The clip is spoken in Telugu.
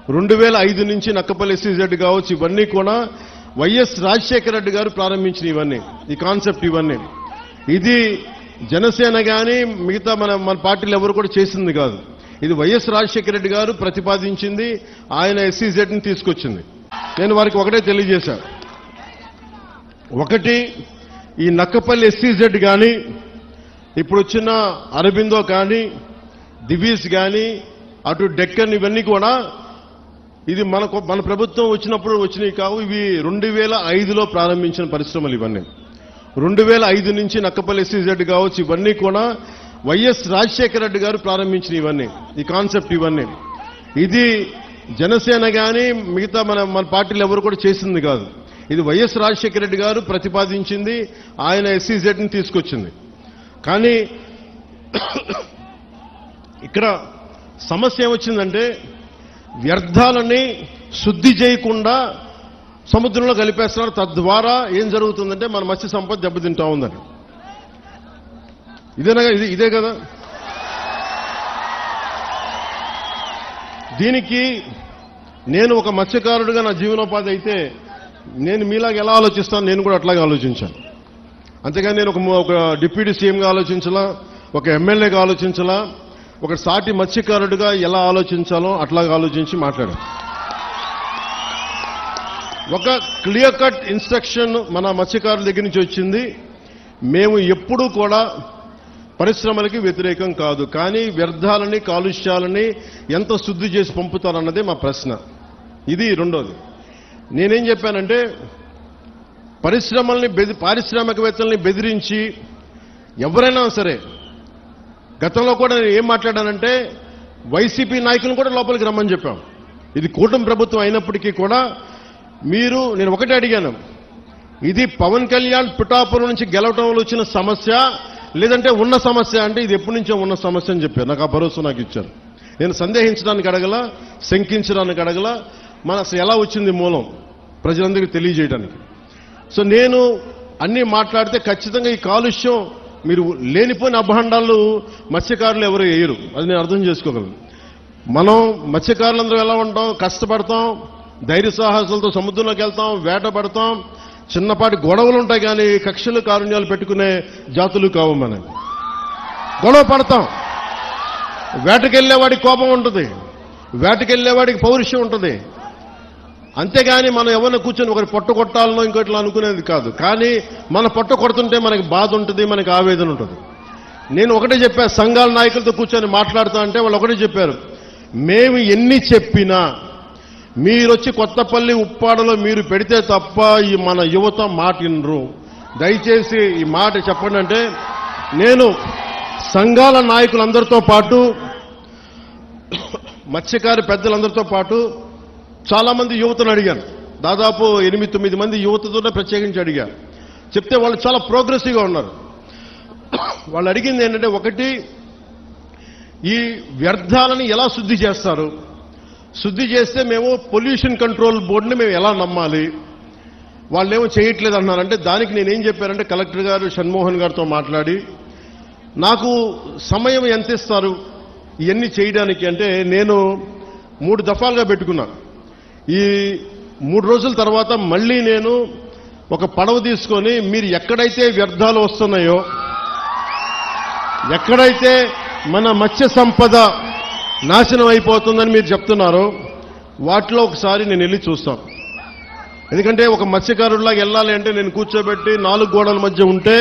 2005 నుంచి నక్కపల్లి ఎస్సీజెడ్ కావచ్చు, ఇవన్నీ కూడా వైఎస్ రాజశేఖర రెడ్డి గారు ప్రారంభించిన ఇవన్నీ, ఈ కాన్సెప్ట్ ఇవన్నీ. ఇది జనసేన కానీ మిగతా మన పార్టీలు ఎవరు కూడా చేసింది కాదు. ఇది వైఎస్ రాజశేఖర రెడ్డి గారు ప్రతిపాదించింది, ఆయన ఎస్సీజెడ్ని తీసుకొచ్చింది. నేను వారికి ఒకటే తెలియజేశాను. ఒకటి, ఈ నక్కపల్లి ఎస్సీజెడ్ కానీ, ఇప్పుడు వచ్చిన అరబిందో కానీ, దివీస్ కానీ, అటు డెక్కన్, ఇవన్నీ కూడా ఇది మన ప్రభుత్వం వచ్చినప్పుడు వచ్చినవి కావు. ఇవి 2005లో ప్రారంభించిన పరిశ్రమలు ఇవన్నీ. 2005 నుంచి నక్కపల్లి ఎస్సీజెడ్ కావచ్చు, ఇవన్నీ కూడా వైఎస్ రాజశేఖర రెడ్డి గారు ప్రారంభించిన ఇవన్నీ, ఈ కాన్సెప్ట్ ఇవన్నీ. ఇది జనసేన కానీ మిగతా మన పార్టీలు ఎవరు కూడా చేసింది కాదు. ఇది వైఎస్ రాజశేఖర రెడ్డి గారు ప్రతిపాదించింది, ఆయన ఎస్సీజెడ్ని తీసుకొచ్చింది. కానీ ఇక్కడ సమస్య ఏమొచ్చిందంటే, వ్యర్థాలని శుద్ధి చేయకుండా సముద్రంలో కలిపేస్తున్నారు. తద్వారా ఏం జరుగుతుందంటే మన మత్స్య సంపద దెబ్బతింటా ఉందని. ఇదే కదా. దీనికి నేను ఒక మత్స్యకారుడిగా నా జీవనోపాధి అయితే నేను మీలాగా ఎలా ఆలోచిస్తాను, నేను కూడా అట్లాగే ఆలోచించాను. అంతేగాని నేను ఒక డిప్యూటీ సీఎంగా ఆలోచించాలా, ఒక ఎమ్మెల్యేగా ఆలోచించాలా, ఒక సాటి మత్స్యకారుడిగా ఎలా ఆలోచించాలో అట్లాగా ఆలోచించి మాట్లాడాను. ఒక క్లియర్ కట్ ఇన్స్ట్రక్షన్ మన మత్స్యకారుల దగ్గర నుంచి వచ్చింది. మేము ఎప్పుడూ కూడా పరిశ్రమలకి వ్యతిరేకం కాదు, కానీ వ్యర్థాలని, కాలుష్యాలని ఎంత శుద్ధి చేసి పంపుతారన్నదే మా ప్రశ్న. ఇది రెండోది. నేనేం చెప్పానంటే, పారిశ్రామికవేత్తల్ని బెదిరించి ఎవరైనా సరే, గతంలో కూడా నేను ఏం మాట్లాడానంటే, వైసీపీ నాయకులను కూడా లోపలికి రమ్మని చెప్పాం. ఇది కూటమి ప్రభుత్వం అయినప్పటికీ కూడా నేను ఒకటే అడిగాను, ఇది పవన్ కళ్యాణ్ పిఠాపురం నుంచి గెలవటంలో వచ్చిన సమస్య, లేదంటే ఉన్న సమస్య అంటే ఇది ఎప్పటి నుంచో ఉన్న సమస్య అని చెప్పారు. నాకు ఆ భరోసా నాకు ఇచ్చారు. నేను సందేహించడానికి అడగల, శంకించడానికి అడగల, అసలు ఎలా వచ్చింది మూలం ప్రజలందరికీ తెలియజేయడానికి. సో నేను అన్నీ మాట్లాడితే ఖచ్చితంగా ఈ కాలుష్యం, మీరు లేనిపోయిన అభాండాలు మత్స్యకారులు ఎవరు వేయరు, అది నేను అర్థం చేసుకోగలను. మనం మత్స్యకారులందరూ ఎలా ఉంటాం, కష్టపడతాం, ధైర్య సాహసాలతో సముద్రంలోకి వెళ్తాం, వేట పడతాం, చిన్నపాటి గొడవలు ఉంటాయి, కానీ కక్షలు కారుణ్యాలు పెట్టుకునే జాతులు కావు. మనం గొడవ పడతాం, వేటకెళ్లేవాడికి కోపం ఉంటుంది, వేటకెళ్లేవాడికి పౌరుషం ఉంటుంది. అంతేగాని మనం ఎవరిని కూర్చొని ఒకరి పొట్ట కొట్టాలనో ఇంకోట్లా అనుకునేది కాదు. కానీ మన పొట్ట కొడుతుంటే మనకి బాధ ఉంటుంది, మనకి ఆవేదన ఉంటుంది. నేను ఒకటే చెప్పా, సంఘాల నాయకులతో కూర్చొని మాట్లాడుతా అంటే వాళ్ళు ఒకటే చెప్పారు, మేము ఎన్ని చెప్పినా మీరొచ్చి కొత్తపల్లి, ఉప్పాడలో మీరు పెడితే తప్ప ఈ మన యువత మాట వినరు, దయచేసి ఈ మాట చెప్పండి అంటే, నేను సంఘాల నాయకులందరితో పాటు, మత్స్యకారి పెద్దలందరితో పాటు చాలా మంది యువతను అడిగాను. దాదాపు 8-9 మంది యువతతోనే ప్రత్యేకించి అడిగాను. చెప్తే వాళ్ళు చాలా ప్రోగ్రెసివ్గా ఉన్నారు. వాళ్ళు అడిగింది ఏంటంటే, ఒకటి, ఈ వ్యర్థాలని ఎలా శుద్ధి చేస్తారు, శుద్ధి చేస్తే మేము పొల్యూషన్ కంట్రోల్ బోర్డుని మేము ఎలా నమ్మాలి, వాళ్ళేమో చేయట్లేదు అన్నారంటే, దానికి నేనేం చెప్పానంటే, కలెక్టర్ గారు షణ్మోహన్ గారితో మాట్లాడి నాకు సమయం ఎంత ఇస్తారు ఇవన్నీ చేయడానికి అంటే, నేను 3 దఫాలుగా పెట్టుకున్నా. ఈ 3 రోజుల తర్వాత మళ్ళీ నేను ఒక పడవ తీసుకొని, మీరు ఎక్కడైతే వ్యర్థాలు వస్తున్నాయో, ఎక్కడైతే మన మత్స్య సంపద నాశనం అయిపోతుందని మీరు చెప్తున్నారో, వాటిలో ఒకసారి నేను వెళ్ళి చూస్తాను. ఎందుకంటే ఒక మత్స్యకారుడిలాగా వెళ్ళాలి అంటే నేను కూర్చోబెట్టి 4 గోడల మధ్య ఉంటే